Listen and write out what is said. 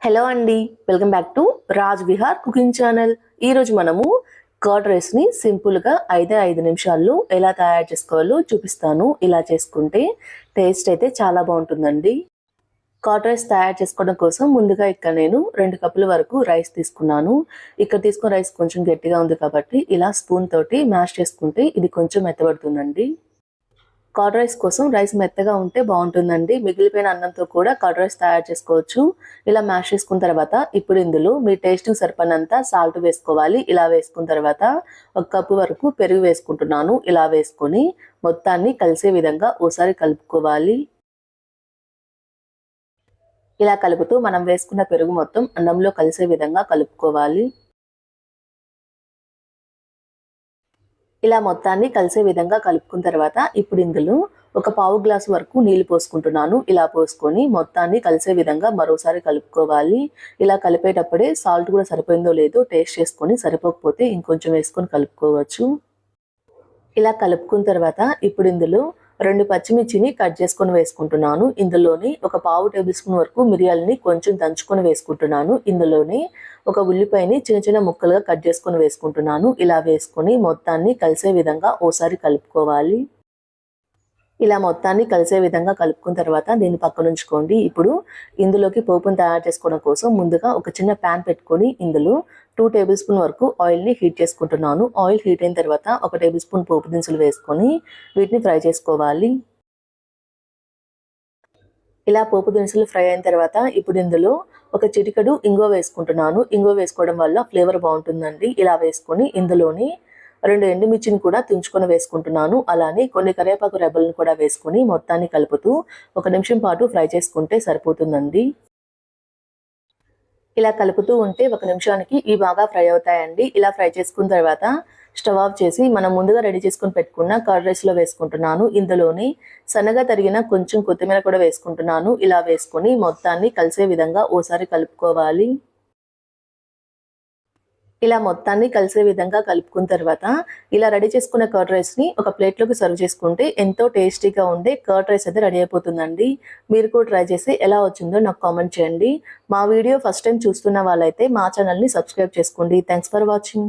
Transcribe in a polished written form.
Hello అండి, welcome back to Raj Vihar cooking channel. ఈరోజు మనము కర్డ్ రైస్ని సింపుల్గా 5 నిమిషాల్లో ఎలా తయారు చేసుకోవాలో చూపిస్తాను. ఇలా చేసుకుంటే టేస్ట్ అయితే చాలా బాగుంటుందండి. కర్డ్ రైస్ తయారు చేసుకోవడం కోసం ముందుగా ఇక్కడ నేను 2 కప్పుల వరకు రైస్ తీసుకున్నాను. ఇక్కడ తీసుకున్న రైస్ కొంచెం గట్టిగా ఉంది కాబట్టి ఇలా స్పూన్ తోటి మ్యాష్ చేసుకుంటే ఇది కొంచెం మెత్తబడుతుందండి. కర్డ్ రైస్ కోసం రైస్ మెత్తగా ఉంటే బాగుంటుందండి. మిగిలిపోయిన అన్నంతో కూడా కర్డ్ రైస్ తయారు చేసుకోవచ్చు. ఇలా మ్యాష్ చేసుకున్న తర్వాత ఇప్పుడు ఇందులో మీ టేస్ట్కి సరిపడినంత సాల్ట్ వేసుకోవాలి. ఇలా వేసుకున్న తర్వాత 1 కప్పు వరకు పెరుగు వేసుకుంటున్నాను. ఇలా వేసుకొని మొత్తాన్ని కలిసే విధంగా ఓసారి కలుపుకోవాలి. ఇలా కలుపుతూ మనం వేసుకున్న పెరుగు మొత్తం అన్నంలో కలిసే విధంగా కలుపుకోవాలి. ఇలా మొత్తాన్ని కలిసే విధంగా కలుపుకున్న తర్వాత ఇప్పుడు ఇందులో 1 పావు గ్లాసు వరకు నీళ్లు పోసుకుంటున్నాను. ఇలా పోసుకొని మొత్తాన్ని కలిసే విధంగా మరోసారి కలుపుకోవాలి. ఇలా కలిపేటప్పుడే సాల్ట్ కూడా సరిపోయిందో లేదో టేస్ట్ చేసుకొని సరిపోకపోతే ఇంకొంచెం వేసుకొని కలుపుకోవచ్చు. ఇలా కలుపుకున్న తర్వాత ఇప్పుడు ఇందులో 2 పచ్చిమిర్చిని కట్ చేసుకొని వేసుకుంటున్నాను. ఇందులోని 1 పావు టేబుల్ స్పూన్ వరకు మిరియాలని కొంచెం దంచుకొని వేసుకుంటున్నాను. ఇందులోని 1 ఉల్లిపాయని చిన్న చిన్న ముక్కలుగా కట్ చేసుకొని వేసుకుంటున్నాను. ఇలా వేసుకొని మొత్తాన్ని కలిసే విధంగా ఓసారి కలుపుకోవాలి. ఇలా మొత్తాన్ని కలిసే విధంగా కలుపుకున్న తర్వాత దీన్ని పక్కన ఉంచుకోండి. ఇప్పుడు ఇందులోకి పోపును తయారు చేసుకోవడం కోసం ముందుగా ఒక చిన్న ప్యాన్ పెట్టుకొని ఇందులో 2 టేబుల్ స్పూన్ వరకు ఆయిల్ని హీట్ చేసుకుంటున్నాను. ఆయిల్ హీట్ అయిన తర్వాత 1 టేబుల్ స్పూన్ పోపు దినుసులు వేసుకొని వీటిని ఫ్రై చేసుకోవాలి. ఇలా పోపు దినుసులు ఫ్రై అయిన తర్వాత ఇప్పుడు ఇందులో ఒక చిటికెడు ఇంగువ వేసుకుంటున్నాను. ఇంగువ వేసుకోవడం వల్ల ఫ్లేవర్ బాగుంటుందండి. ఇలా వేసుకొని ఇందులోని 2 ఎండుమిర్చిని కూడా తుంచుకొని వేసుకుంటున్నాను. అలానే కొన్ని కరివేపాకు రెబ్బలను కూడా వేసుకొని మొత్తాన్ని కలుపుతూ 1 నిమిషం పాటు ఫ్రై చేసుకుంటే సరిపోతుందండి. ఇలా కలుపుతూ ఉంటే 1 నిమిషానికి ఇవి బాగా ఫ్రై అవుతాయండి. ఇలా ఫ్రై చేసుకున్న తర్వాత స్టవ్ ఆఫ్ చేసి మనం ముందుగా రెడీ చేసుకొని పెట్టుకున్న కర్డ్ రైస్లో వేసుకుంటున్నాను. ఇందులోని సన్నగా తరిగిన కొంచెం కొత్తిమీర కూడా వేసుకుంటున్నాను. ఇలా వేసుకొని మొత్తాన్ని కలిసే విధంగా ఓసారి కలుపుకోవాలి. ఇలా మొత్తాన్ని కలిసే విధంగా కలుపుకున్న తర్వాత ఇలా రెడీ చేసుకున్న కర్డ్ రైస్ని ఒక ప్లేట్లోకి సర్వ్ చేసుకుంటే ఎంతో టేస్టీగా ఉండే కర్డ్ రైస్ అయితే రెడీ అయిపోతుందండి. మీరు కూడా ట్రై చేసి ఎలా వచ్చిందో నాకు కామెంట్ చేయండి. మా వీడియో ఫస్ట్ టైం చూస్తున్న వాళ్ళైతే మా ఛానల్ని సబ్స్క్రైబ్ చేసుకోండి. Thanks for watching.